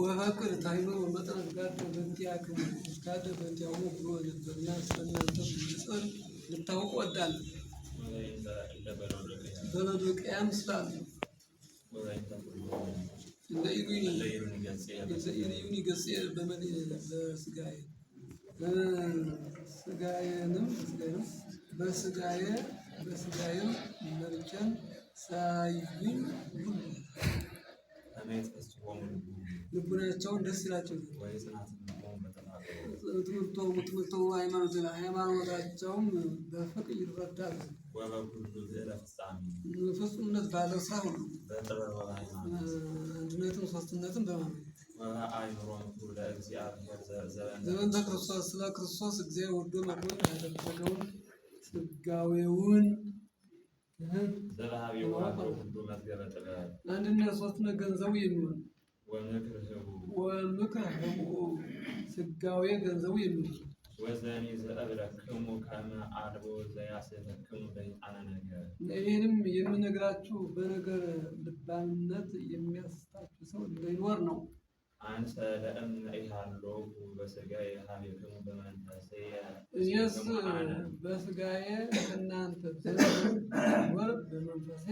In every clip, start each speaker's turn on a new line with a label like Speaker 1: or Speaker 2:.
Speaker 1: ወፈቅር ታይምሮ መጠን ጋር በእንቲአክሙ ጋር በእንቲአሁ ብሎ ነበርና ስለእናንተ ምስጢር ልታውቁ እወዳለሁ። በሎዶቅያም ስላሉ እንደ ኢሉኒ ገጽ በስጋዬም መርጨን ሳይጉኝ ልቡናቸውን ደስ ይላቸው ትምህርቶ ሃይማኖታቸውም በፍቅር ይረዳል። ፍጹምነት ባለው ስራ ሁሉ አንድነትን ሶስትነትን በማመን ዘበንተ ክርስቶስ ስለ ክርስቶስ እግዚአብሔር ወዶ መርጦ ያደረገውን ስጋዌውን አንድነት ሶስትነት ገንዘቡ የሚሆን ወምክር ስጋዌ ገንዘቡ የሚሆን
Speaker 2: ወዘኒ ዘእብለክሙ ከመ አልቦ ዘያስሕተክሙ በሕፃነ ነገር።
Speaker 1: ይህንም የምነግራችሁ በነገር ልባምነት የሚያስታችሁ ሰው እንዳይኖር ነው።
Speaker 2: አንሰ ለእምነ ኢሃሎኩ በሥጋዬ ኀቤክሙ በመንፈስየ
Speaker 1: እኔስ በሥጋዬ ከእናንተ ብኖር በመንፈሴ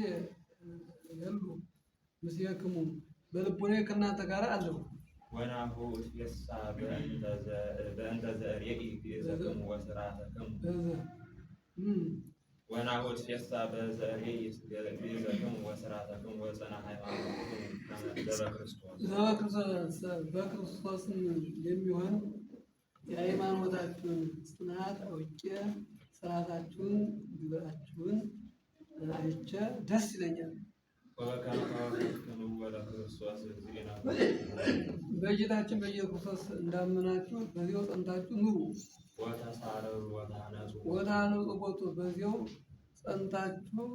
Speaker 1: የሉ ምስሌክሙ በልቡናዬ ከእናንተ ጋር አለሁ።
Speaker 2: ወናሁ እትፌሳ በእንተ ዘርእይ ግእዘክሙ ወሥርዓተክሙ ወናሁ እትፌሳ በዘርእይ ግእዘክሙ ወሥርዓተክሙ ወጽንዐ ሃይማኖትክሙ በክርስቶስም የሚሆን የሃይማኖታችሁን ጽናት አውቄ ሥርዓታችሁን ግብራችሁን አይቼ ደስ ይለኛል። በጌታችን በኢየሱስ ክርስቶስ እንዳመናችሁ በዚያው ጸንታችሁ ኑሩ። ወታነጹ ቦቱ በዚያው ጸንታችሁ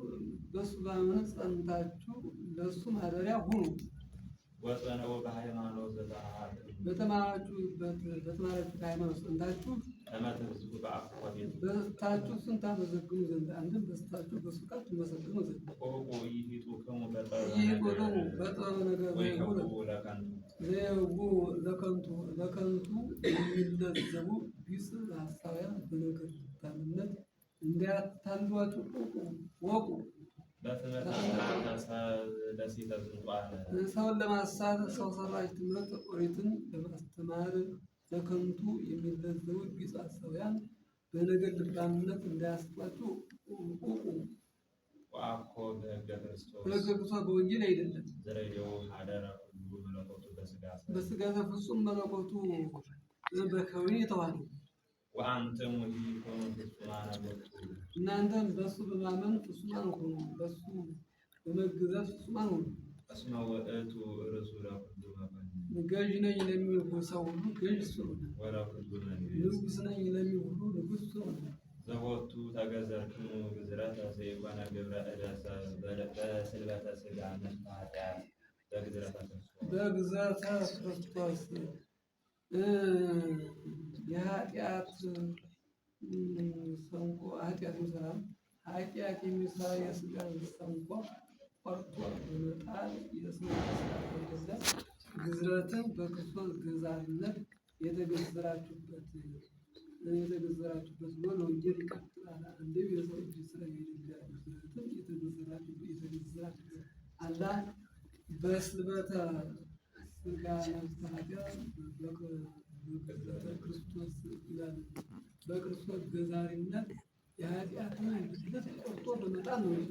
Speaker 2: በሱ በማመን ጸንታችሁ ለሱ ማደሪያ ሁኑ። በተማራችሁበት ሃይማኖት ጸንታችሁ በስታችሁ እሱን ታመሰግኑ ዘንድ አንድም በስታችሁ በሱ ቃል ትመሰግኑ ዘንድ ይህ ቦታው በጥበብ ነገር ዘይሁቡ ለከንቱ የሚለዘቡ ቢጽ ሐሳውያን በነገር ልባምነት እንዳያታልሏችሁ ወቁ። ሰውን ለማሳት ሰው ሰራሽ ትምህርት ኦሪትን ለማስተማር ለከንቱ የሚለዘቡ ቢጽ ሐሳውያን በነገር ልባምነት እንዳያስቷችሁ ቁቁ። በሕገ ክርስቶስ በወንጌል አይደለም። በሥጋ ፍጹም መለኮቱ በከዊን የተዋለው እናንተም በእሱ በማመን ፍጹማን ሁኑ፣ በእሱ በመገዛት ፍጹማን ሁኑ። ገዥ ነኝ ለሚል ሰው ሁሉ ገዥ እሱ ነው። ንጉሥ ነኝ ለሚል ሁሉ ንጉሥ እሱ ነው። ዘቦቱ ተገዘርክሙ ግዝረተ ዘይኮነ ግብረ ዕደ ሰብእ በስልበተ ሥጋ ኃጢአት
Speaker 1: በግዝረተ ክርስቶስ የኃጢአት ሰንቆ ኃጢአት የሚሰራ የሥጋ ሰንቆ ቆርጦ በመጣል የሰው ገዛ ግዝረትን በክርስቶስ ገዛሪነት የተገዘራችሁበት ብሎ ለወንጌል ይቀጥላል። አንድም የሰው እጅ ስራ ግዝረትን የተገዘራችሁበት አላህ በስልበተ ሥጋ ኃጢአት በክርስቶስ ይላል። በክርስቶስ ገዛሪነት የኃጢአትን ግዝረት ቆርጦ በመጣል ነው።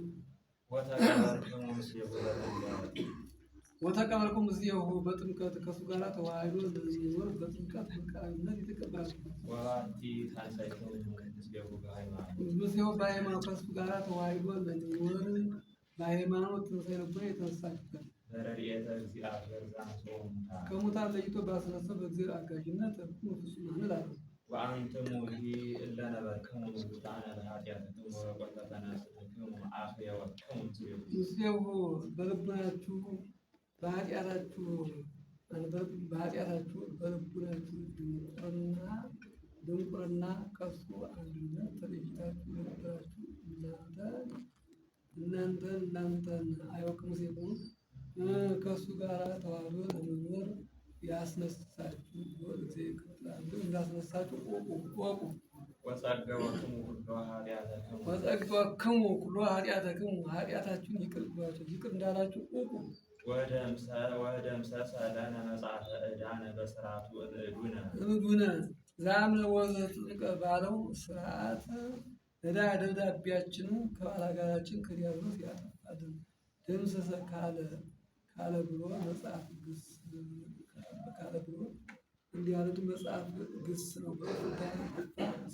Speaker 1: ወተቀበልኩም እዚሁ በጥምቀት ከእሱ ጋር ተዋህዶ ለሚኖር በጥምቀት በቃልነት የተቀበላችሁ ምስሌው በሃይማኖት ከእሱ ጋር ተዋህዶ ለሚኖር በሃይማኖት ትንሣኤ ልቡና የተነሳችሁበት ከሙታን ለይቶ ባስነሳው በእግዚአብሔር አጋዥነት ፍጹማን እላለሁ።
Speaker 2: ወአንትሙ እለ ነበርክሙ ሙታነ በኃጢአትክሙ ወበተነሥእክሙ አሕያወክሙ
Speaker 1: ምስሌው በልቡናችሁ በኃጢአታችሁ በልቡናችሁ ድንቁርና ከእሱ አንድነት ተለይታችሁ ነበራችሁ። እናንተን አያውቅም ሲሆን ከእሱ ጋር ተዋህዶ ለመኖር ያስነሳችሁ ጊዜ ይቀጥላል። እንዳስነሳችሁ ወቁ
Speaker 2: ወጸገወክሙ
Speaker 1: ኩሎ ኃጢአተክሙ ኃጢአታችሁን ይቅር ብሏችሁ ይቅር እንዳላችሁ እወቁ።
Speaker 2: ወደምሰሰ ለነ መጽሐፈ ዕዳነ በሥርዓቱ
Speaker 1: እምዱነ ዛምነ ወዘጽድቀ ባለው ስርዓት ዕዳ ደብዳቤያችንን ከባላጋራችን ከዲያብሎስ ያጠፋልን ደምሰሰ ካለ ብሎ መጽሐፍ ግስ ካለ ብሎ እንዲህ ያሉት መጽሐፍ ግስ ነው።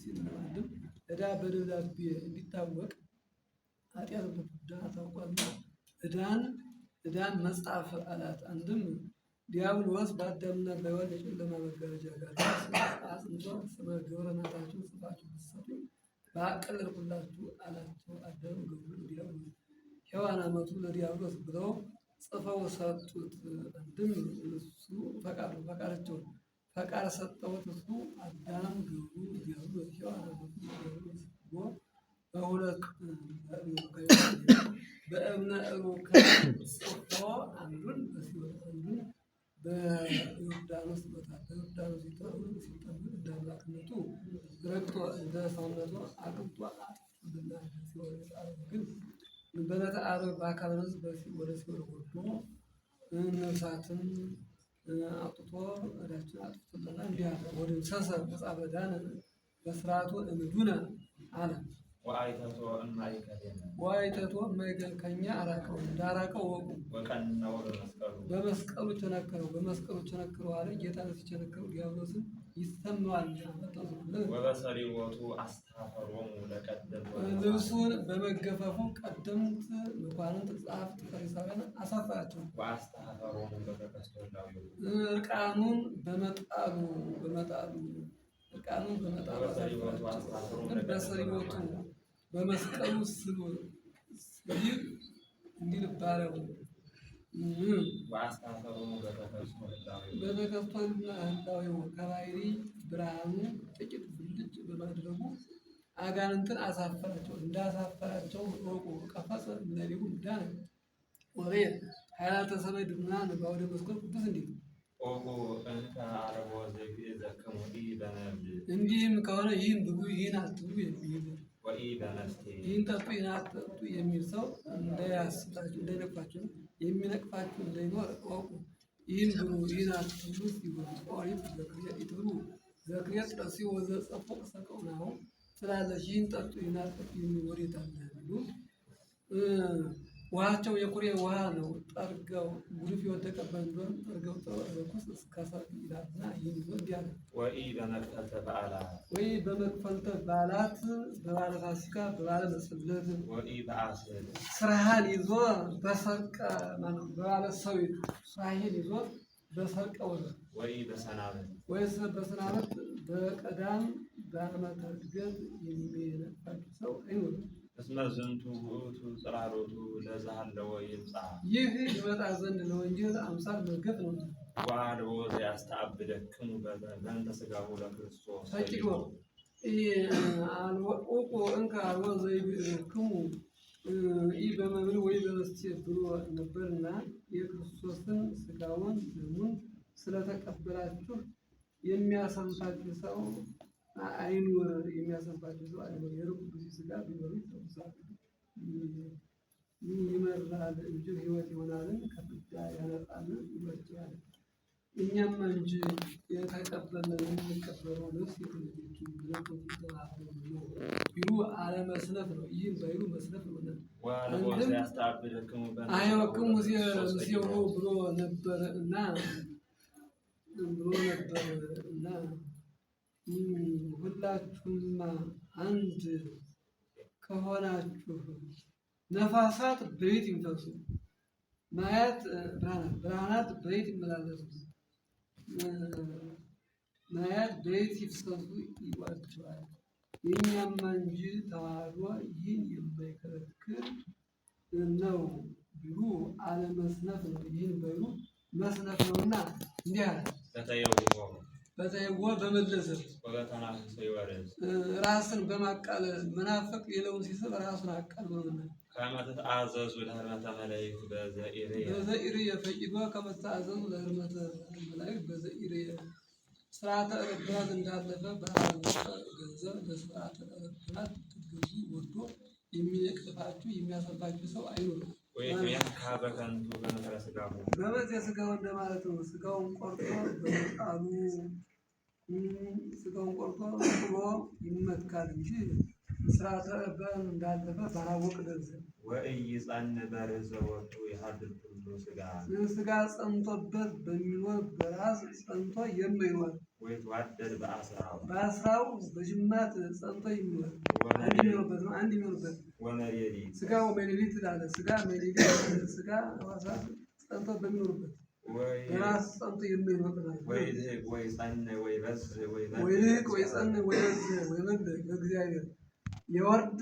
Speaker 1: ሲልማድም ዕዳ በደብዳቤ እንዲታወቅ ኃጢአት በፍዳ ታውቋልና ዕዳን መጽሐፍ አላት። አንድም ዲያብሎስ በአዳምና በሔዋን የጨለማ መጋረጃ ጋር አጽንቶ ስመ ግብረ ናታችሁን ጽፋችሁ ብትሰጡ ባቀለልኩላችሁ አላቸው። አዳም ገብሩ ዲያብሎስ ሔዋን አመቱ ለዲያብሎስ ብለው ጽፈው ሰጡት። አንድም እሱ ፈቃዳቸውን ፈቃድ ሰጠውት። እሱ አዳም ገብሩ ዲያብሎስ ሔዋን አመቱ ዲያብሎስ ብሎ በሁለት በእብነ ሩካቤ ጽፎ አንዱን በሲኦል አንዱን በዮርዳኖስ ቦታል። በዮርዳኖስ ሲጠመቅ እንደ አምላክነቱ ረግጦ እንደ ሰውነቱ አቅብጦ አጥፍቶልናል። ሲኦል የጣለው ግን በዕለተ ዓርብ በአካለ ነፍስ ወደ ሲኦል ወርዶ ነፍሳትን አውጥቶ ዕዳችንን አጥፍቶልናል። እንዲህ አለ። ወደ ሰሰ መጽሐፈ ዕዳነ በሥርዓቱ እምዱነ አለ። ወአይተቶ እማይከል ከኛ አራቀው እንዳራቀው ወቁ። በመስቀሉ ቸነከረው አለ። ጌታን ሲቸነከረው ዲያብሎስን ይሰማዋል።
Speaker 2: ወበሰሪወቱ አስተፋፈሮሙ ለቀደም
Speaker 1: ልብሱን በመገፈፉ ቀደምት መኳንንት ጸሐፍት ፈሪሳውያን አሳፈራቸው።
Speaker 2: ወአስተፋፈሮሙ በተከስተላው
Speaker 1: እርቃኑን በመጣሉ በሰሪወቱ በመስቀሉ ስሉ ሲል እንዲልባረው በተከፍቶና ህላዌው ከባሕሪ ብርሃኑ ጥቂት ብልጭ በማድረጉ አጋንንትን አሳፈራቸው። እንዳሳፈራቸው እወቁ። ቀፈጸ እምኔሁ ዳነ ወሬ ኃይላተ ሰማይ ድምና በአውደ መስቀል ቅዱስ እንዲህ እንዲህም ከሆነ ይህን ብሉ ይህን አትብሉ የሚል ይህን ጠጡ ይህን አትጠጡ የሚል ሰው እንዳያስታችሁ እንዳይነቅፋችሁ የሚነቅፋችሁ እንዳይኖር እወቁ። ይህን ብሉ ይህን አትብሉ ሲሆን ኦሪት ይትብሉ ዘክሬት ጠሲ ወዘጸፎ ሰቀውናሁ ስላለች ይህን ጠጡ ይህን አትጠጡ የሚል ወዴት አለ ብሉ። ውሃቸው የቁሬ ውሃ ነው። ጠርገው ጉድፍ የወደቀበት እንደሆነ ጠርገው ርኩስ እስከሰር ይላልና ይህን ይዞ እንዲህ አለ። ወይ በመክፈልተ በዓላት በበዓለ ፋሲካ በበዓለ መጽለት ስራህን ይዞ በሰርቀ በበዓለ ሰዊት ስራህን ይዞ በሰርቀ ወር ወይስ በሰናበት በቀዳም በዓመተ ዕርገት የሚነቅፋችሁ ሰው አይኖርም።
Speaker 2: እስመ ዝንቱ ውእቱ ጽራሮቱ ለዘሃለወ ይምጽአ
Speaker 1: ይህ ይመጣ ዘንድ ለወንጌል አምሳል መርገፍ ነው።
Speaker 2: ወአልቦ ዘያስተአብደክሙ በእንተ ሥጋሁ ለክርስቶስ
Speaker 1: ፈቂዶ አልወቁ እንከ አልቦ ዘይብክሙ ይህ በመብል ወይ በመስቴ ብሎ ነበርና የክርስቶስን ሥጋውን ደሙን ስለተቀበላችሁ የሚያሰንፋችሁ ሰው አይኑር። የሚያሰንፋችሁ ሰው አይኑር። የርኩስ ሥጋ ቢኖር ይመራል እንጂ ሕይወት ይሆናልን ከፍዳ ያነጻልን ይወርዳል። እኛም እንጂ የተቀበልን የምንቀበለው ነፍስ የትልጆቹ ብለቶች ተባህሩ ነው ቢሉ አለመስነፍ ነው። ይህም በይሉ መስነፍ ነው። አይወክሙ ሙሴው ብሎ ነበር እና ሁላችሁማ አንድ ከሆናችሁ ነፋሳት በየት ይንፈሱ፣ ማያት ብርሃናት በየት ይመላለሱ፣ ማያት በየት ይፍሰሱ ይሏቸዋል። የእኛማ እንጂ ተዋህዶ ይህን የማይከለክል ነው ቢሉ አለመስነፍ ነው። ይህን በይሉ መስነፍ ነውና እንዲህ አለ። በተይዎ በመለሰት ራስን በማቃለል መናፈቅ ሌላውን ሲስብ ራሱን አቃል በመናፈቅ
Speaker 2: كما تتعزز لهرمة ملايك
Speaker 1: بزائرية فإذا كما تتعزز لهرمة ملايك بزائرية سرعة ربنا እንዳለፈ ገንዘብ ለስርዓተ ረብናት ትገዙ ወዶ የሚነቅፋችሁ የሚያሰባችሁ ሰው አይኖርም።
Speaker 2: ወይም ያካበ ከንቱ በመከራ ስጋው
Speaker 1: በመት የስጋው እንደማለት ነው። ስጋውን ቆርጦ በመጣሉ ስጋውን ቆርጦ ጥሎ ይመትካል እንጂ ስርዓተ ረብናን እንዳለፈ ባላወቅ ገንዘብ
Speaker 2: ወኢይጻን በርዘወቱ ይሐድር ሁሉ ስጋ
Speaker 1: ጸንቶበት በሚኖር በራስ ጸንቶ የማይኖር
Speaker 2: ወይትዋደድ
Speaker 1: በአስራው በጅማት ጸንቶ የሚኖር አንድ የሚኖርበት
Speaker 2: ወመሌሊት
Speaker 1: ስጋ ወመሌሊት ይላል። ስጋ መሌሊት ስጋ ሕዋሳት ጸንቶ በሚኖርበት በራስ ጸንቶ የማይኖር
Speaker 2: ወይጸን ወይበዝ
Speaker 1: ወይልቅ ወይጸን ወይበዝ ወይመል በእግዚአብሔር የወርድ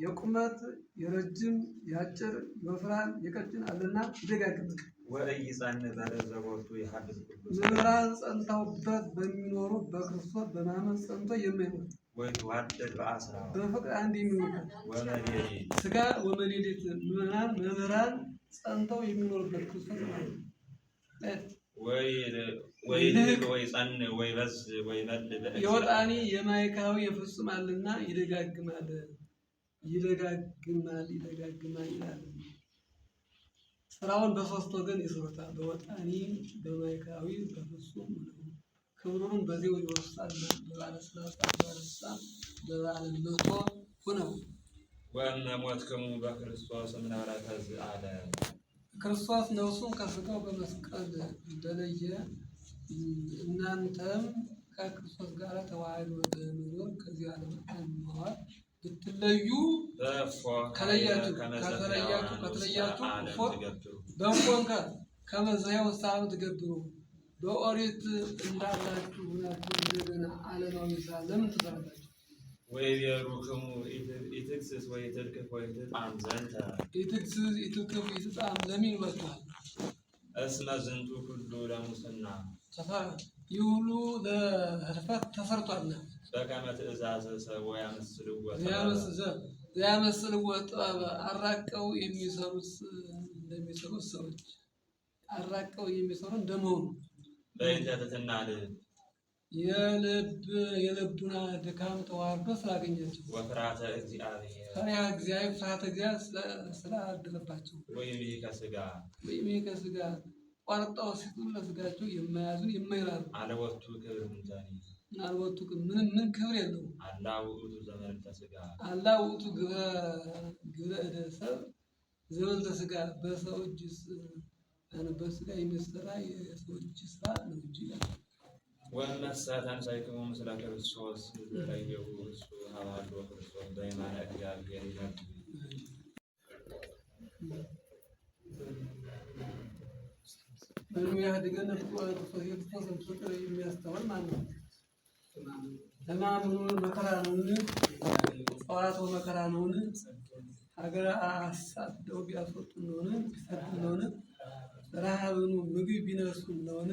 Speaker 1: የቁመት የረጅም የአጭር የወፍራም የቀጭን አለና ይደጋግማል።
Speaker 2: ወኢይጻን በርዘወቱ ይሐድር ሁሉ
Speaker 1: ምዕራን ጸንተውበት በሚኖሩ በክርስቶስ በማመን ጸንቶ የማይኖር
Speaker 2: ወይትዋደድ በአስራው
Speaker 1: በፍቅር አንድ የሚኖርበት
Speaker 2: ወመሌሊት
Speaker 1: ስጋ ወመሌሊት ምዕራን ጸንተው የሚኖርበት ክርስቶስ ማለት ነው።
Speaker 2: ወይልቅ ወይጸን ወይበዝ ወይመል
Speaker 1: የወጣኒ የማይካዊ የፍጹም አለና ይደጋግማል ይላል። ስራውን በሶስት ወገን ይሰሩታል። በወጣኒ በማይካዊ በፍጹም ክብሩን በዚህ ይወስዳል። በባለስልጣን በባለመቶ ሆነው
Speaker 2: ወእመ ሞትክሙ በክርስቶስ እምነበረ ተዝአለ
Speaker 1: ክርስቶስ ነፍሱን ከስጋው በመስቀል እንደለየ እናንተም ከክርስቶስ ጋር ተዋህዶ በመኖር ከዚህ ዓለም መዋል ብትለዩ ከተለያችሁ በእንኳ ከመዛያው ሳብ ትገብሩ በኦሪት እንዳላችሁ ሁናችሁ እንደገና ዓለማዊ ስራ ለምን ትሰራላችሁ?
Speaker 2: ወይቤሩክሙ ኢትክስስ ወይትልክፍ ወይትጣም ዘንተ
Speaker 1: ኢትክስስ ኢትልክፍ ወይትጣም ለምን ይሏችኋል?
Speaker 2: እስመ ዝንቱ ሁሉ ለሙስና
Speaker 1: ይህ ሁሉ ለህልፈት ተሰርቷልና
Speaker 2: በከመ ትእዛዘ ሰብእ
Speaker 1: ያመስልዎ ጥበብ አራቀው የሚሰሩት ሰዎች አራቀው የሚሰሩ እንደመሆኑ
Speaker 2: በእንተ ትሕትና
Speaker 1: የልቡና ድካም ተዋርዶ ስላገኛቸው
Speaker 2: ወፍርሃተ እግዚአብሔር
Speaker 1: ፈሪሃ እግዚአብሔር ፍርሃተ እግዚአብሔር ስላደረባቸው
Speaker 2: ወይም
Speaker 1: ከስጋ ቆርጠው ሲጡን ለስጋቸው የማያዙን የማይራሩ
Speaker 2: አለወቱ ክብር ምንዛሪ
Speaker 1: አልወጡ ምን ክብር የለውም።
Speaker 2: አላ ውእቱ ዘመልዕልተ ሥጋ
Speaker 1: አላ ውእቱ ግብረ እደ ሰብእ ዘመልዕልተ ሥጋ በሰው እጅ በስጋ የሚሰራ የሰው እጅ ስራ ነው እንጂ
Speaker 2: ወእመሰ ተንሥእክሙ ምስለ ክርስቶስ ለየሁ እሱ ሀባዶ ክርስቶስ በየማነ እግዚአብሔር ይነግር
Speaker 1: በሚያድገን ፍቅር የሚያስተምር ማነው? ሕማሙን መከራ ነውን? ጸዋትወ መከራ ነውን? ሀገር አሳደው ቢያስወጡን ነውን? ቢሰዱን ነውን? ረሃብኑ ምግብ ቢነሱን ነውን?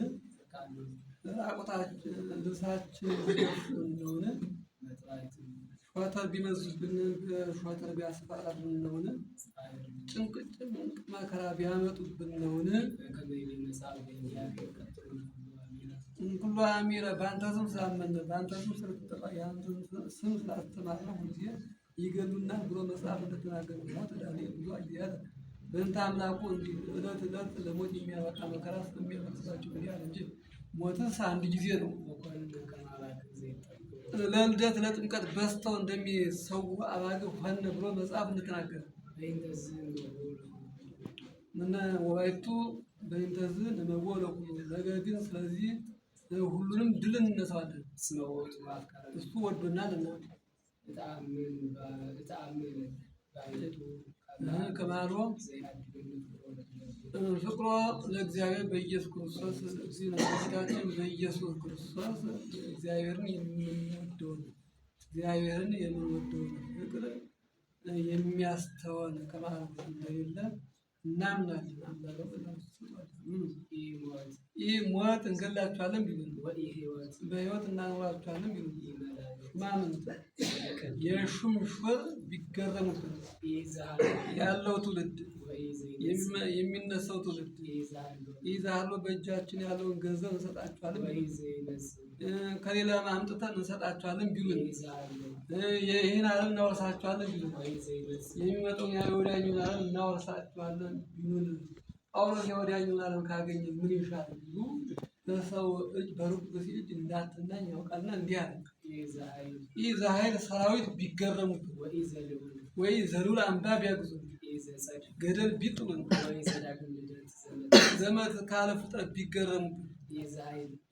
Speaker 1: ራቁታችን ልብሳችን ቢነሱን ነውን? ሾተር ቢመዙብን ሾተር ቢያስፈራሩን ነውን? ጭንቅ መከራ ቢያመጡብን ነውን? እንኩሎ አሚረ በአንተ ስም ስላመነ በአንተ ስም ስለተጠራ የአንተን ስም ስላስተማርነው ሁልጊዜ ይገሉናል ብሎ መጽሐፍ እንደተናገረ ሞት ዳንኤል ብዙ አያለ በእንተ አምላኩ እንዲህ ዕለት ዕለት ለሞት የሚያበቃ መከራ ስለሚያመጣባቸው እንዲህ አለ እንጂ ሞትስ አንድ ጊዜ ነው። ለልደት ለጥምቀት በስተው እንደሚሰው አባግዕ ሆነ ብሎ መጽሐፍ እንደተናገረ ምን ወባይቱ በእንተዝ ለመቦ ለኩሉ ነገር ግን ስለዚህ ሁሉንም ድል እንነሳዋለን። እሱ ወዶናልና ከማሎ ፍቅሮ ለእግዚአብሔር በኢየሱስ ክርስቶስ ጌታችን በኢየሱስ ክርስቶስ እግዚአብሔርን የምንወደውን ፍቅር የሚያስተወን ከማለት እንደሌለ እናምናለን። ይህ ሞት እንገላችኋለን ቢሉን በሕይወት እናኖራችኋለን ቢሉን ማመን የሹም ሹር ቢገረሙብን ያለው ትውልድ የሚነሳው ትውልድ ይዛሉ በእጃችን ያለውን ገንዘብ እንሰጣችኋለን ከሌላ አምጥተን እንሰጣችኋለን ቢሉን ይህን ዓለም እናወርሳችኋለን ቢሉን የሚመጣውን የወዲያኛውን ዓለም እናወርሳችኋለን ቢሉን ጳውሎስ የወዲያኛውን ዓለም ካገኘ ምን ይሻል ቢሉ በሰው እጅ በሩቅ ብእሲ እጅ እንዳትናኝ ያውቃልና እንዲህ አለ። ይህ ኃይል ሰራዊት ቢገረሙብን ወይ ዘሉል አምባ ቢያግዙን ገደል ቢጥሉን ዘመድ ካለ ፍጥረት ቢገረሙብን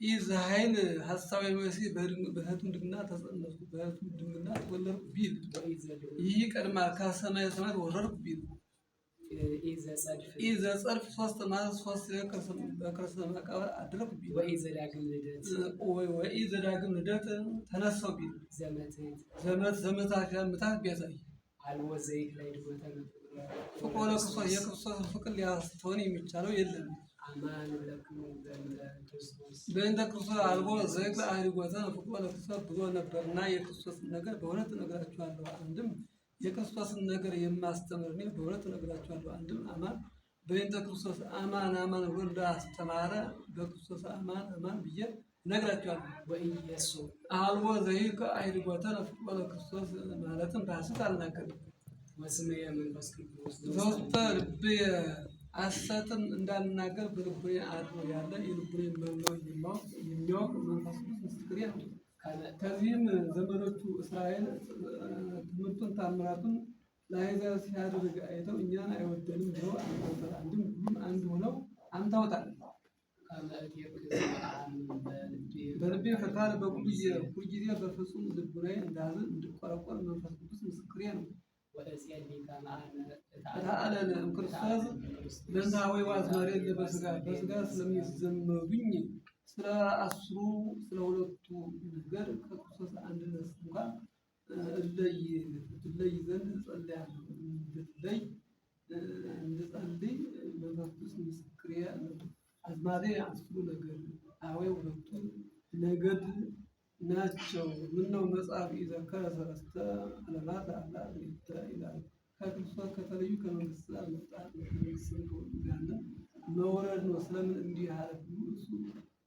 Speaker 1: ይህ ኃይል ሐሳዊ መሲህ በእህቱም ድንግልና ተጸነስኩ በእህቱም ድንግልና ተወለድኩ ቢል ይህ ቀድማ ከሰማየ ሰማያት ወረድኩ ቢል ይህ ዘጸርፍ ሶስት ማለት ሶስት በክርስተ መቃብር አደረኩ ቢል ወይ ዘዳግም ልደት ተነሳው ቢል ዘመታት ቢያሳይ ፍቅሮ ለክርስቶስ የክርስቶስ ፍቅር ሊያስተውን የሚቻለው የለም። በእንተ ክርስቶስ አልቦ ዘይክለ አህሪጎተ ፍቅሮ ለክርስቶስ ብሎ ነበርና የክርስቶስን ነገር በእውነት እነግራችኋለሁ። አንድም የክርስቶስን ነገር የማስተምር እኔ በእውነት እነግራችኋለሁ። አንድም አማን በእንተ ክርስቶስ አማን አማን ብሎ እንዳስተማረ በክርስቶስ አማን አማን ብዬ እነግራችኋለሁ። አልቦ ዘይክለ አህሪጎተ ፍቅሮ ለክርስቶስ ማለትም በሐሰት አልናገርም። ዘውስተ ልብየ ሐሰትን እንዳልናገር በልቡኔ አድሮ ያለ የልቡኔን መርምሮ የሚያውቅ መንፈስ ቅዱስ ምስክሬ ነው። ከዚህም ዘመዶቹ እስራኤል ትምህርቱን ታምራቱን ለአሕዛብ ሲያደርግ አይተው እኛን አይወደንም ብለው አምተውታል። አንድም ሁሉም አንድ ሆነው አምተውታል። በልቤ ፈቃድ ሁልጊዜ በፍጹም ልቡናዬ እንዳዝን እንድቆረቆር መንፈስ ቅዱስ ምስክሬ ነው። ተአለለ ክርስቶስ በዛዌ ዋዝማሬ በስጋ ስለሚዘመዱኝ ስለ አስሩ ስለ ሁለቱ ነገር ከክርስቶስ አንድነት እንኳን እለይ ዘንድ እጸልያለሁ። እንድጸልይ መንፈስ ቅዱስ ምስክሬ ነው። አዝማሬ አስሩ ነገድ አዌ ሁለቱ ነገድ ናቸው። ምነው መጽሐፍ ይዘከረ ሰለስተ ዓለማት አላ ይላል። ከክርስቶስ ከተለዩ ከመንግስት አልመጣም። ያለ መውረድ ነው። ስለምን እንዲህ አለ? እሱ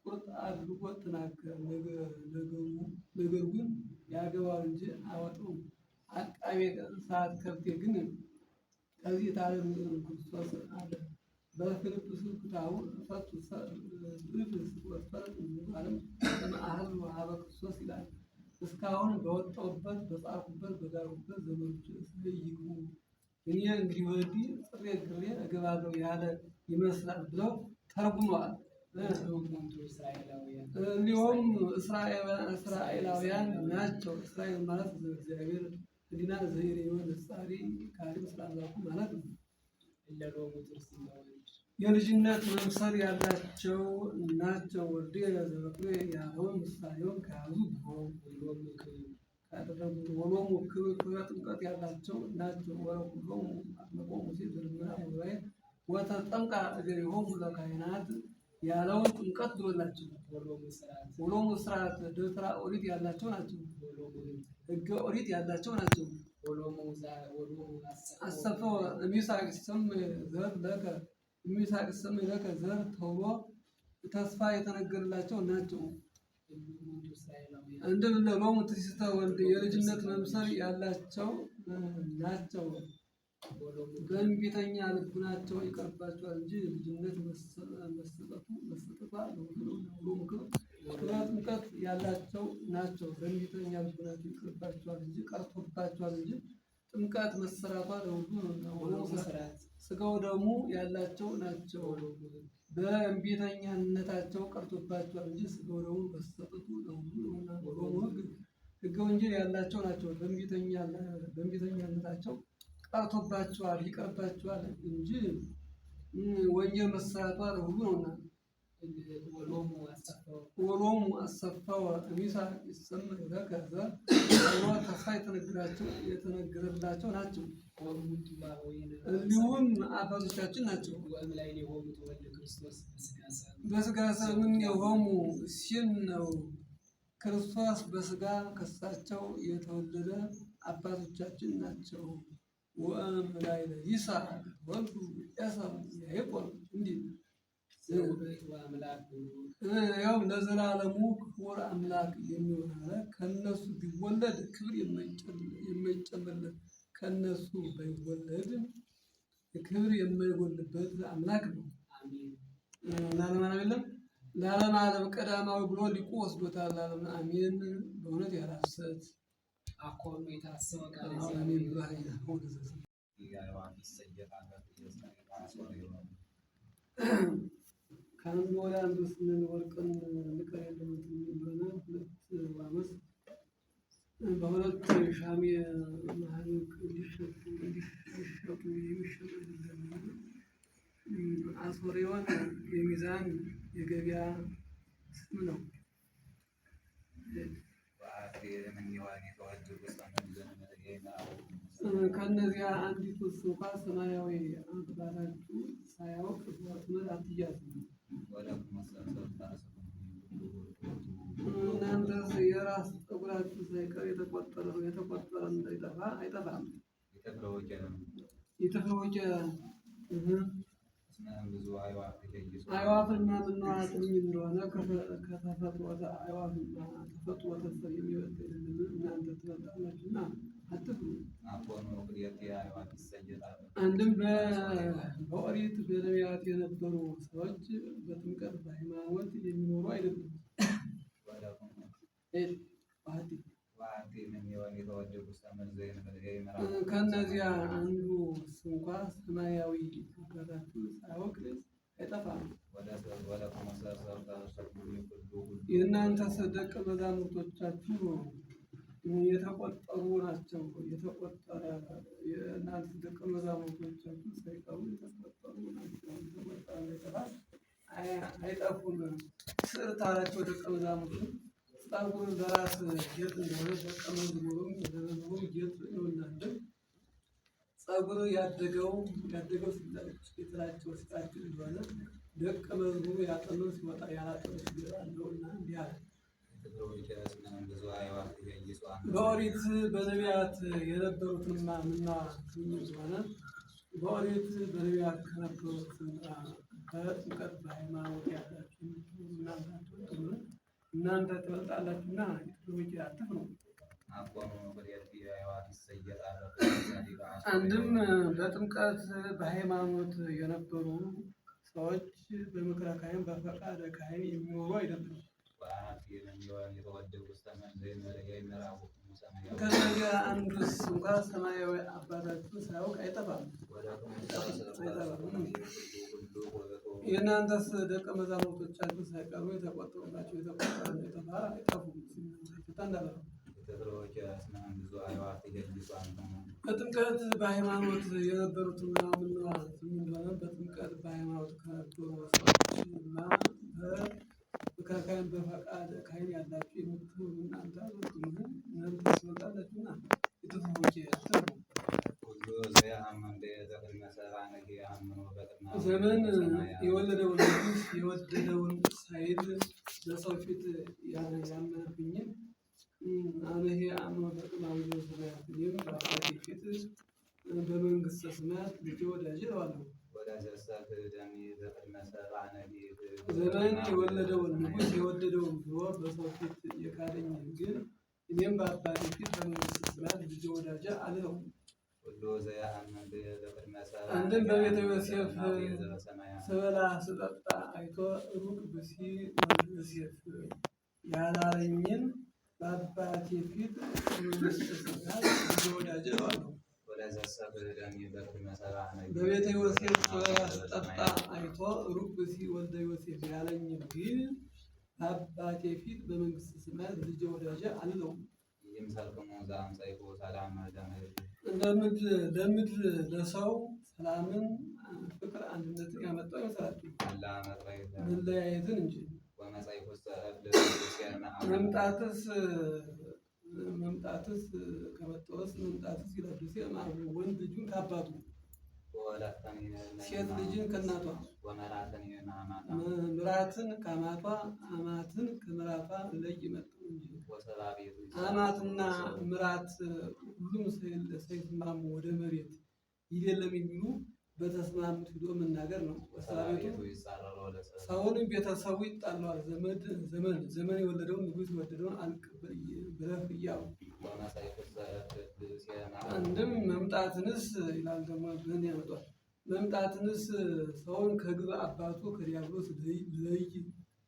Speaker 1: ቁርጥ አድርጎ ተናገረ። ነገሩ ግን ያገባል እንጂ አያወጣውም። አቃቤ ሰዓት ከብቴ ግን ከዚህ ታለም ክርስቶስ አለ። በፊልጵስ ክታቡ ፈቱ ዓለም ሀበ ክርስቶስ ይላል። እስካሁን በወጣሁበት በጻፍኩበት በጋርኩበት ዘመኖች ይግቡ እኔ እንግዲህ ወዲህ ጥሬ ግሬ እገባለሁ ያለ ይመስላል ብለው ተርጉመዋል። እንዲሁም እስራኤላውያን ናቸው። እስራኤል ማለት እግዚአብሔር ሕሊና ዘይሬው ነጻሪ ካሪም ስላላኩ ማለት ነው። የልጅነት መምሰል ያላቸው ናቸው። ወልዴ ዘበክሬ ያለውን ምሳሌውን ከያዙ ካደረጉት ወሎሙ ክብረ ጥምቀት ያላቸው ናቸው። ወለኩሎሙ አጥምቆ ሙሴ በደመና በጉባኤ ወተጠምቃ እገሪሆሙ ለካህናት ያለውን ጥምቀት ብሎላቸው ወሎሙ ስርዓት ደብተራ ኦሪት ያላቸው ናቸው። ሕገ ኦሪት ያላቸው ናቸው። አሰፈው ሚሳቅ ስም ዘር ለከ ሚሳቅ ስም ለከ ዘር ተብሎ ተስፋ የተነገረላቸው ናቸው። እንደምንለው ትዕግስተ ወልድ የልጅነት መምሰል ያላቸው ናቸው። በእንቢተኛ ልቡናቸው ይቀርባቸዋል እንጂ ልጅነት መሰጠቷ ለሁሉም ክብረ ጥምቀት ያላቸው ናቸው። በእንቢተኛ ልቡናቸው ይቀርባቸዋል እንጂ ቀርቶባቸዋል እንጂ ጥምቀት መሰራቷ ለሁሉ ስጋው ደግሞ ያላቸው ናቸው። በእንቢተኛነታቸው ቀርቶባቸዋል እንጂ ስጋው ደግሞ መሰጠቱ ለሁሉ ሕገ ወንጌል ያላቸው ናቸው። በእንቢተኛነታቸው ቀርቶባቸዋል ይቀርባቸዋል እንጂ ወንጌል መሰራቷ ለሁሉ ነውና ወሎሙ አሰፋው ሚሳቅ ይሰመር ለከዘ ተስፋ የተነገረላቸው ናቸው። እንዲሁም አባቶቻችን ናቸው። በስጋ ሰምን የሆሙ ሲል ነው። ክርስቶስ በስጋ ከሳቸው የተወለደ አባቶቻችን ናቸው። ወእም ላይ ይስሐቅ ወልዱ ኤሳው ያዕቆብ እንዲህ ያው ለዘላለሙ ክቡር አምላክ የሚሆን አለ። ከነሱ ቢወለድ ክብር የማይጨመርለት ከነሱ ባይወለድ ክብር የማይጎልበት አምላክ ነው። ለዓለም ዓለም ለዓለም ዓለም ቀዳማዊ ብሎ ሊቁ ወስዶታል። ለዓለም አሜን። በእውነት ያላሰት አኮኑ የታሰበ ቃል አሜን ባይና ከአንዱ ወደ አንዱ ስንወርቅን ንቀር ያለምትን እንደሆነ ሁለት ዋመስ በሁለት ሻሚ ማህሉቅ እንዲሸጡ የሚሸጡ አሶሬዎን የሚዛን የገበያ ስም ነው። ከእነዚያ አንዲቱ እንኳ ሰማያዊ አምባራችሁ ሳያውቅ ወጥመድ አትያዙም። እናንተስ የራስ ጠጉራችሁ ሳይቀር የተቆጠረ እንዳይጠፋ አይጠፋም። የተፈወጀ አዕዋፍና ምነዋትኝ እንደሆነ ከተፈጥሮተ አዕዋፍና ተፈጥሮተ ሰብ የሚበልጥ እናንተ ትበልጣላችሁና አትፍሩ። አንድም በኦሪት በነቢያት የነበሩ ሰዎች በጥምቀት በሃይማኖት የሚኖሩ አይደሉም። ከእነዚያ አንዱ እንኳ ሰማያዊ አባታችሁ ሳያውቅ አይጠፋም። የእናንተስ ደቀ መዛሙርቶቻችሁ የተቆጠሩ ናቸው። የእናንተ ደቀ መዛሙርቶቻችሁ ሳይቀሩ የተቆጠሩ ናቸው። የተቆጠረ አይጠፉም። ስዕርት አላቸው ደቀ መዛሙርቱ ጸጉር በራስ ጌጥ እንደሆነ ደቀ መዝሙሩም ጌጥ ይሆናል። ጸጉር ያደገው ሲጥላቸው ሲጣቸው እንደሆነ ደቀ መዝሙሩ ያጠነው ሲወጣ ያላጠነው ሲገባ እንደሆነ እንዲህ አለ። በኦሪት በነቢያት የነበሩትንማ ምናምን እንደሆነ በኦሪት በነቢያት ከነበሩት በጥምቀት በሃይማኖት ያላችሁ እናንተ ትበልጣላችሁና የተፈወጀ አትፍሩ። አንድም በጥምቀት በሃይማኖት የነበሩ ሰዎች በምክረ ካህን በፈቃደ ካህን የሚኖሩ አይደሉም። ከነዚያ አንዱስ እንኳ ሰማያዊ አባታችሁ ሳያውቅ አይጠፋም። የእናንተስ ደቀ መዛሙርቶቻችሁ ሳይቀሩ የተቆጠሩላቸው የተቆጠረ አይጠፋ አይጠፉም። በጥምቀት በሃይማኖት የነበሩትና እንደሆነ በጥምቀት በሃይማኖት ከነበሩ ሰዎችና በምክረ ካህን በፈቃደ ካህን ያላችሁ የምትኖሩ እናንተ ትበልጣላችሁና የተፈወጀ አትፍሩ። ዘመን የወለደውን ንጉሥ የወደደውን ሳይል በሰው ፊት ያመነብኝን አነሄ አምኖ በቅማዊ ሰማያት እኔም በአባቴ ፊት በመንግሥተ ሰማያት ልጄ ወዳጄ እለዋለሁ። ዘመን የወለደውን ንጉሥ የወደደውን ብሎ በሰው ፊት የካደኝ ግን እኔም በአባቴ ፊት በመንግሥተ ሰማያት ልጄ ወዳጄ አልለውም። አንድም በቤተ ዮሴፍ ስበላ ስጠጣ አይቶ ሩቅ ብእሲ ወልደ ዮሴፍ ያላለኝን በአባቴ ፊት በመንግሥተ ሰማያት ልጄ ወዳጄ እለዋለሁ። በቤተ ዮሴፍ ስበላ ስጠጣ አይቶ ሩቅ ብእሲ ወልደ ዮሴፍ ያለኝን ግን በአባቴ ፊት በመንግሥተ ሰማያት ልጄ ወዳጄ አልለውም። ለምድር ለሰው ሰላምን፣ ፍቅር፣ አንድነትን ያመጣው ይመስላችሁ መለያየትን እንጂ። መምጣትስ ከመጣውስ መምጣትስ ይላሉ ሲማሩ ወንድ ልጁን ከአባቱ ሴት ልጅን ከእናቷ ምራትን ከአማቷ አማትን ከምራቷ ለይ መጡ እንጂ። አማትና ምራት ሁሉም ሳይስማሙ ወደ መሬት ይደለም የሚሉ በተስማሙት ሂዶ መናገር ነው። ሰውንም ቤተሰቡ ይጣለዋል። ዘመን የወለደውን ንጉሥ የወደደውን አልቀበል ብለህ እያሉ አንድም መምጣትንስ ይላል ደግሞ ብለን ያመጧል። መምጣትንስ ሰውን ከግብረ አባቱ ከዲያብሎስ ልለይ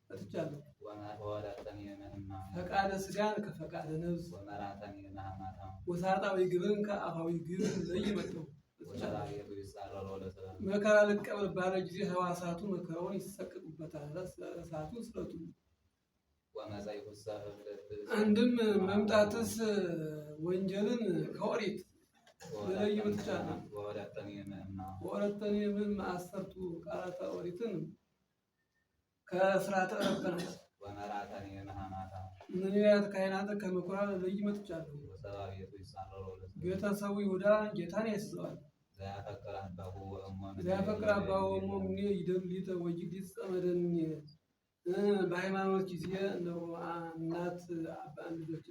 Speaker 1: መጥቻለሁ። ፈቃደ ስጋን ከፈቃደ ነፍስ ወሳጣዊ ግብርን ከአፋዊ ግብር ልለይ መጣሁ። መከራ ልቀበል ባለ ጊዜ ሕዋሳቱ መከራውን ይሰቅቁበታል። እሳቱ ስለቱ አንድም መምጣትስ ወንጀልን ከኦሪት ልለይ መጥቻለሁ። ወረተኔምን አሰርቱ ቃላተ ኦሪትን ከስርዓተ ረበናት ነቢያት ካህናት ከምኩራብ ልለይ መጥቻለሁ። ቤተሰቡ ይሁዳ ጌታን ያስዘዋል። ዘያፈቅር አባሁ ወእሞ እምኔ ይደልሊተ ወይግዲት ጸመደኒ። በሃይማኖት ጊዜ ነው እናት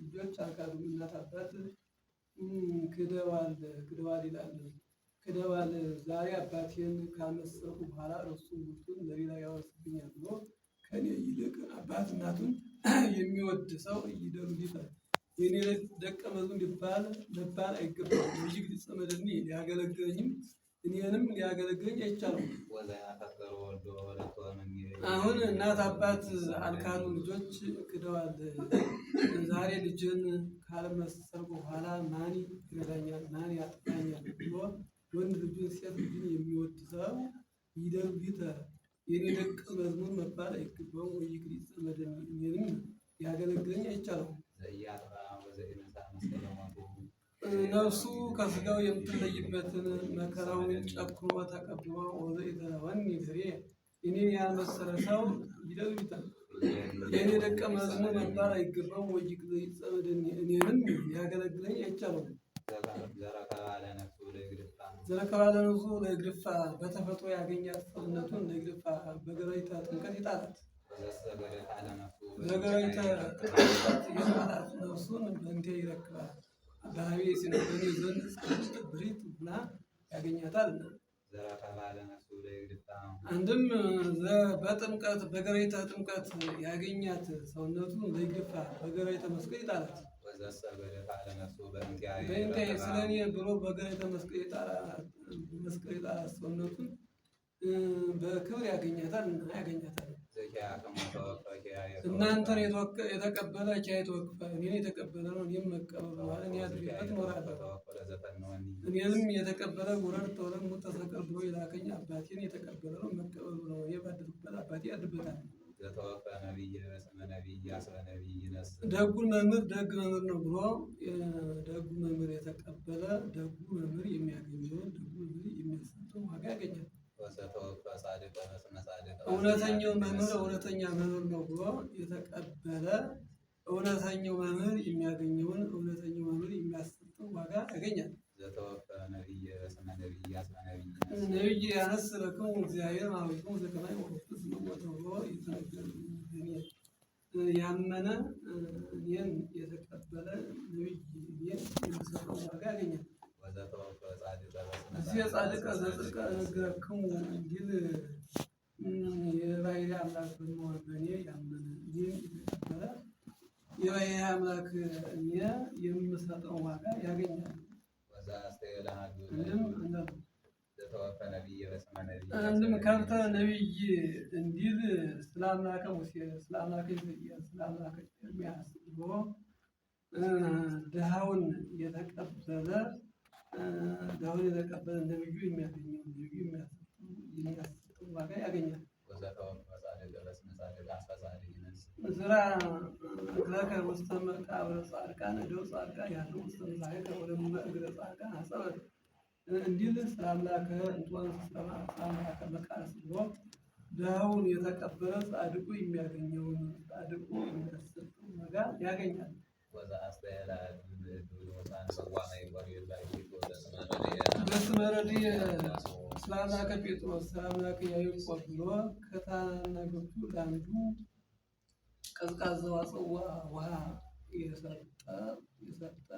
Speaker 1: ልጆች አልካዱም። እናት አባት ክደዋል ይላል። ክደዋል ዛሬ አባቴን ካመሰልኩ በኋላ እርሱ ውስጡን ለሌላ ያወርስብኛል ብሎ ከኔ ይልቅ አባት እናቱን የሚወድ ሰው ይደልሊተ የኔ ደቀ መዝሙር ሊባል አይገባም። ወይግዲት ጸመደኒ ሊያገለግለኝም እኔንም ሊያገለግለኝ አይቻልም። አሁን እናት አባት አልካዱ ልጆች ክደዋል። ዛሬ ልጅን ካለመሰልኩ በኋላ ማን ይረዳኛል? ማን ያጠፋኛል? ብሎ ወንድ ልጁን ሴት ልጁን የሚወድ ሰው ይደልሊተ የኔ ደቀ መዝሙር መባል አይገባውም። ወይግዲት ጸመደኒ እኔንም ሊያገለግለኝ አይቻልም። ነፍሱ ከስጋው የምትለይበትን መከራውን ጨክኖ ተቀብሎ ወዘኢተወኒ ፍሬ እኔን ያልመሰለ ሰው ይደልሊታል። የእኔ ደቀ መዝሙር መባል አይገባም። ወይግዲት ጸመደኒ እኔንም ሊያገለግለኝ አይቻልም። ዘረከባ ለነፍሱ ለእግድፋ በተፈጥሮ ያገኛት ሰውነቱን ለእግድፋ በገረይተ ጥምቀት ይጣላት። በገረይተ ጥምቀት ይጣላት ነፍሱን በእንቴ ይረክባል። በሀቤ ሲነበኒ ዘንድ ብሪት ብላ ያገኛታል። አንድም በጥምቀት በገረይተ ጥምቀት ያገኛት ሰውነቱን ለይግድፋ በገረይተ መስቀል ይጣላት። በእንቴ ስለኔ ብሎ በገረይተ መስቀል ይጣላት ሰውነቱን በክብር ያገኛታል። እናንተን የተቀበለ ቻ የተወክፈ እኔን የተቀበለ ነው እኔም መቀበሉ ማለት እኔ አድርጌበት እኖራለሁ። እኔንም የተቀበለ ውረድ ተወረድ ሙት ተሰቀል ብሎ የላከኝ አባቴን የተቀበለ ነው መቀበሉ ነው። እኔ ባድርበት አባቴ ያድርበታል። ደጉን መምህር ደግ መምህር ነው ብሎ ደጉ መምህር የተቀበለ ደጉ መምህር የሚያገኘውን ደጉ መምህር የሚያሰጠው ዋጋ ያገኛል። እውነተኛው መምህር እውነተኛ መምህር ነው ብሎ የተቀበለ እውነተኛው መምህር የሚያገኘውን እውነተኛው መምህር የሚያሰጠው ዋጋ ያገኛል። ነቢይ ያነስለክሙ እግዚአብሔር ማኅበሪክሙ ዘከማይ ወፍስ ነው ብሎ ያመነ እኔን የተቀበለ ነቢይ እኔን የሚሰጠው ዋጋ ያገኛል። እዚህ የጻድቀ ዘጽድቀ እነግረክሙ እንዲል የባሕርይ አምላክ በመሆን በእኔ ያመነ እኔን የተቀበለ የባሕርይ አምላክ እኔ የምሰጠው ዋጋ ያገኛል። አንድም ከብተ ነቢይ እንዲል ስለ አምላከ ሙሴ ስለ አምላከ ኢሳይያስ ስለ አምላከ ኤርምያስ ብሎ ድሃውን የተቀበለ ነቢዩ የሚያገኘው ነቢዩ የሚያሰጠው ዋጋ ያገኛል። ዝራ እግረከ ውስተ መቃብረ ጻድቃን እደው ጻድቃን ያለው ውስተ መላእክት ወለእመ እግረ ጻድቃን አጸበ እንዲል ስለ አምላከ እንጦንስ ስለ አምላከ መቃርስ ብሎ ድሃውን የተቀበለ ጻድቁ የሚያገኘውን ጻድቁ የሚያሰጠውን ዋጋ ያገኛል። በስመ ረድኤት ስለ አምላከ ጴጥሮስ ስለ አምላከ ያዕቆብ ብሎ ከታናናሾቹ ለአንዱ ቀዝቃዛዋ ጽዋ ውሃ የሰጠ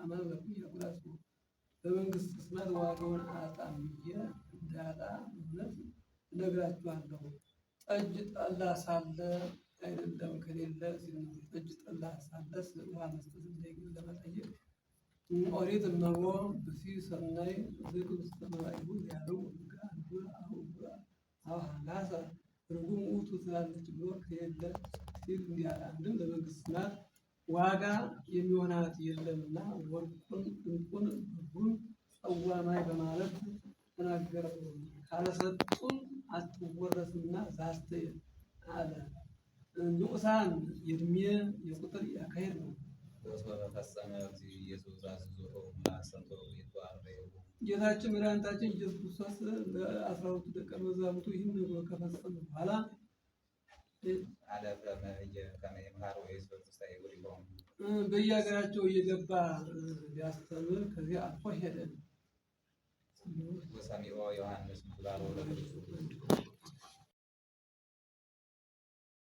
Speaker 1: አማልክቱ ያጉራሱ በመንግስት ስማት ዋጋውን አጣም ብዬ እንዳጣ እውነት እነግራችኋለሁ። ጠጅ ጠላ ሳለ አይደለም ከሌለ ሲል ነው። ጠጅ ጠላ ሳለ ውሃ መስጠት እንዳይገኝ ለመጠየቅ ኦሪት እነሆ ብሲ ሰናይ ዝክብ ስተመራይሁ ያለው ጋር አሁን አላሳ ርጉም ውጡ ትላለች ብሎ ከሌለ ሲል እንዲያለ አንድም ለመንግስት ናት ዋጋ የሚሆናት የለምና ወርቁን እንቁን ብሩን ጸዋማይ በማለት ተናገረው። ካለሰጡን አትወረስምና ዛስተየ አለ። ንዑሳን የእድሜ የቁጥር ያካሄድ ነው። ጌታችን መድኃኒታችን ኢየሱስ ክርስቶስ ለ12 ደቀ መዛሙርቱ ይህን ብሎ ከፈጸመ በኋላ በየሀገራቸው እየገባ ሊያስተምር ከዚያ አልፎ ሄደ።